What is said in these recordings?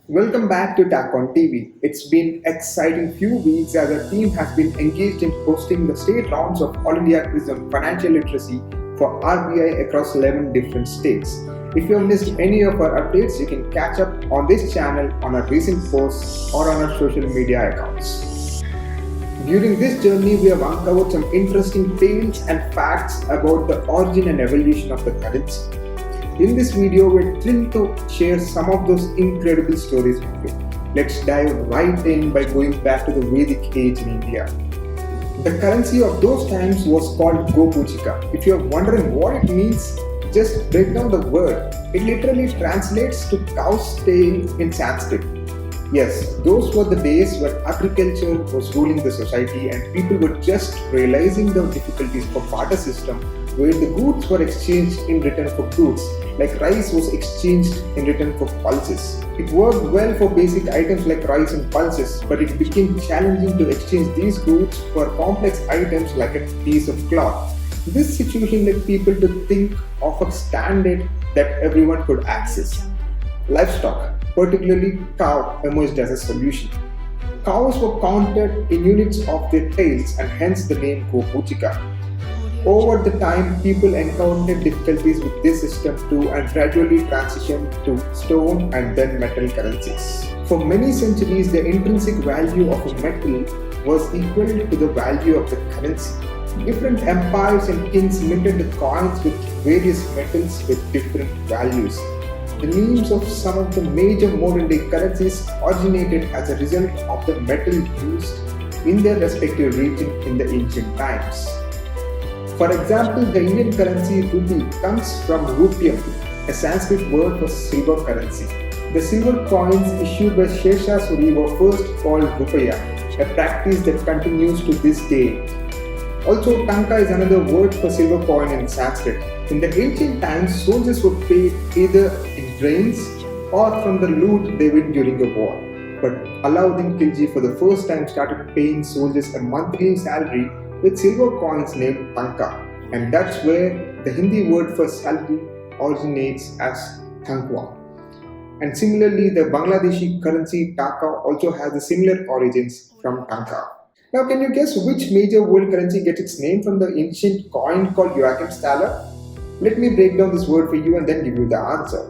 Welcome back to TackOn TV. It's been exciting few weeks as our team has been engaged in hosting the state rounds of All India Quiz on Financial Literacy for RBI across 11 different states. If you have missed any of our updates, you can catch up on this channel on our recent posts or on our social media accounts. During this journey, we have uncovered some interesting tales and facts about the origin and evolution of the currency. In this video, we're thrilled to share some of those incredible stories with you. Let's dive right in by going back to the Vedic age in India. The currency of those times was called Gophuchika. If you're wondering what it means, just break down the word. It literally translates to cow's tail in Sanskrit. Yes, those were the days when agriculture was ruling the society and people were just realizing the difficulties of barter system where the goods were exchanged in return for goods, like rice was exchanged in return for pulses. It worked well for basic items like rice and pulses, but it became challenging to exchange these goods for complex items like a piece of cloth. This situation led people to think of a standard that everyone could access. Livestock, particularly cow, emerged as a solution. Cows were counted in units of their tails and hence the name Gophuchika. Over the time, people encountered difficulties with this system too and gradually transitioned to stone and then metal currencies. For many centuries, the intrinsic value of a metal was equal to the value of the currency. Different empires and kings minted the coins with various metals with different values. The names of some of the major modern-day currencies originated as a result of the metal used in their respective region in the ancient times. For example, the Indian currency rupee comes from rupium, a Sanskrit word for silver currency. The silver coins issued by Shesha Suri were first called rupeya, a practice that continues to this day. Also, tanka is another word for silver coin in Sanskrit. In the ancient times, soldiers were paid either in grains or from the loot they win during a war. But Alauddin Khilji for the first time started paying soldiers a monthly salary with silver coins named tanka, and that's where the Hindi word for salary originates as tankwa. And similarly, the Bangladeshi currency taka also has the similar origins from tanka. Now, can you guess which major world currency gets its name from the ancient coin called Joachim's thaler? Let me break down this word for you and then give you the answer.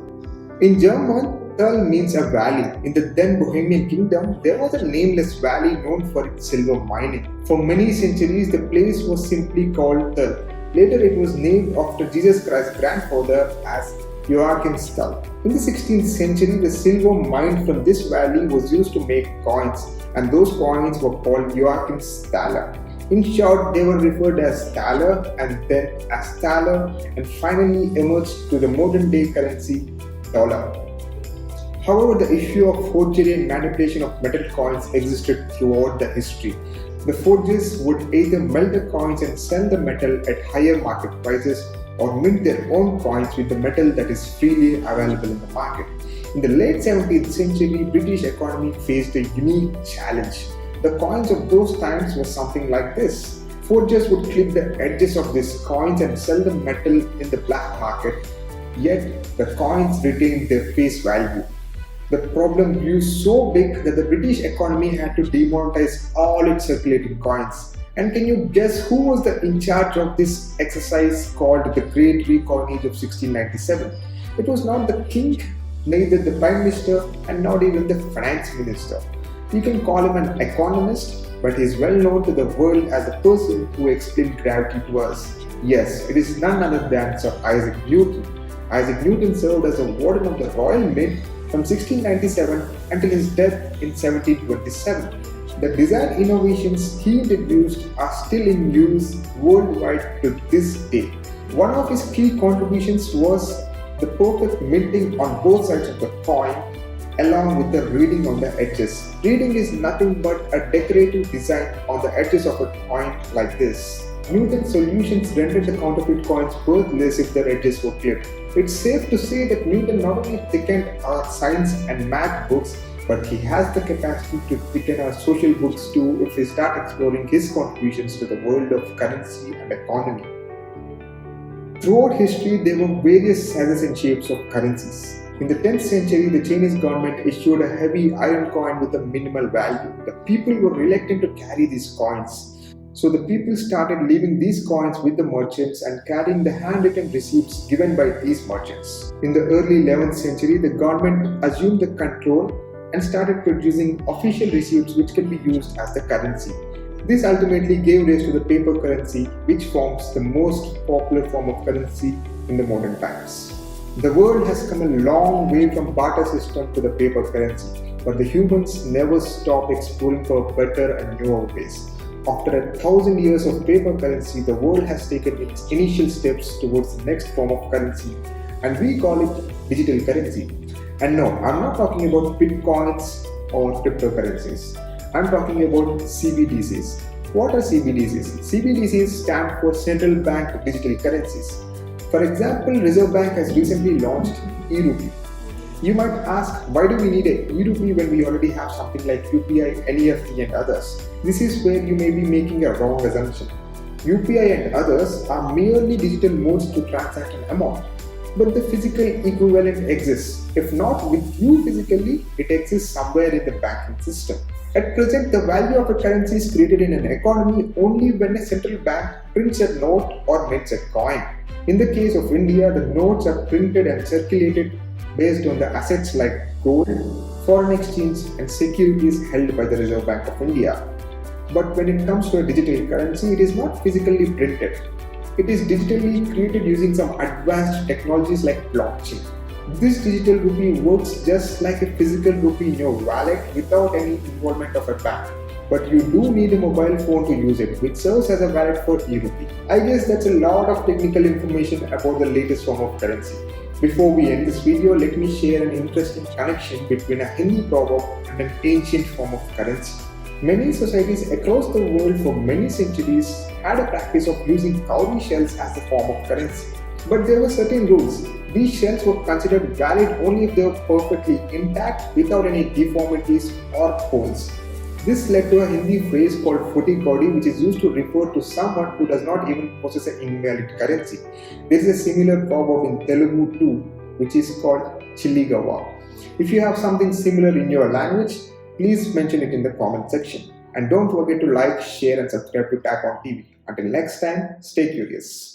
In German, Thal means a valley. In the then Bohemian kingdom, there was a nameless valley known for its silver mining. For many centuries, the place was simply called Thal. Later, it was named after Jesus Christ's grandfather as Joachim's Thal. In the 16th century, the silver mined from this valley was used to make coins, and those coins were called Joachim's thaler. In short, they were referred as thaler and then as thaler and finally emerged to the modern day currency dollar. However, the issue of forgery and manipulation of metal coins existed throughout the history. The forgers would either melt the coins and sell the metal at higher market prices or mint their own coins with the metal that is freely available in the market. In the late 17th century, British economy faced a unique challenge. The coins of those times were something like this. Forgers would clip the edges of these coins and sell the metal in the black market, yet the coins retained their face value. The problem grew so big that the British economy had to demonetize all its circulating coins. And can you guess who was in charge of this exercise called the Great Recoinage of 1697? It was not the king, neither the prime minister, and not even the finance minister. You can call him an economist, but he is well known to the world as the person who explained gravity to us. Yes, it is none other than Sir Isaac Newton. Isaac Newton served as a warden of the Royal Mint from 1697 until his death in 1727. The design innovations he introduced are still in use worldwide to this day. One of his key contributions was the perfect minting on both sides of the coin along with the reading on the edges. Reading is nothing but a decorative design on the edges of a coin like this. Newton's solutions rendered the counterfeit coins worthless if their edges were clipped. It's safe to say that Newton not only thickened our science and math books, but he has the capacity to thicken our social books too if we start exploring his contributions to the world of currency and economy. Throughout history, there were various sizes and shapes of currencies. In the 10th century, the Chinese government issued a heavy iron coin with a minimal value. The people were reluctant to carry these coins. So the people started leaving these coins with the merchants and carrying the handwritten receipts given by these merchants. In the early 11th century, the government assumed the control and started producing official receipts which can be used as the currency. This ultimately gave rise to the paper currency, which forms the most popular form of currency in the modern times. The world has come a long way from barter system to the paper currency, but the humans never stop exploring for better and newer ways. After 1,000 years of paper currency, the world has taken its initial steps towards the next form of currency, and we call it digital currency. And no, I'm not talking about bitcoins or cryptocurrencies. I'm talking about CBDCs. What are CBDCs? CBDCs stand for Central Bank Digital Currencies. For example, Reserve Bank has recently launched Rupee. You might ask, why do we need a Rupee when we already have something like UPI, NEFT and others? This is where you may be making a wrong assumption. UPI and others are merely digital modes to transact an amount. But the physical equivalent exists. If not with you physically, it exists somewhere in the banking system. At present, the value of a currency is created in an economy only when a central bank prints a note or mints a coin. In the case of India, the notes are printed and circulated based on the assets like gold, foreign exchange and securities held by the Reserve Bank of India. But when it comes to a digital currency, it is not physically printed. It is digitally created using some advanced technologies like blockchain. This digital rupee works just like a physical rupee in your wallet without any involvement of a bank. But you do need a mobile phone to use it, which serves as a wallet for e-rupee. I guess that's a lot of technical information about the latest form of currency. Before we end this video, let me share an interesting connection between a Hindi proverb and an ancient form of currency. Many societies across the world for many centuries had a practice of using cowry shells as a form of currency. But there were certain rules. These shells were considered valid only if they were perfectly intact without any deformities or holes. This led to a Hindi phrase called "footy body," which is used to refer to someone who does not even possess an invalid currency. There is a similar proverb in Telugu too, which is called "chilligava." If you have something similar in your language, please mention it in the comment section. And don't forget to like, share and subscribe to TackOn TV. Until next time, stay curious.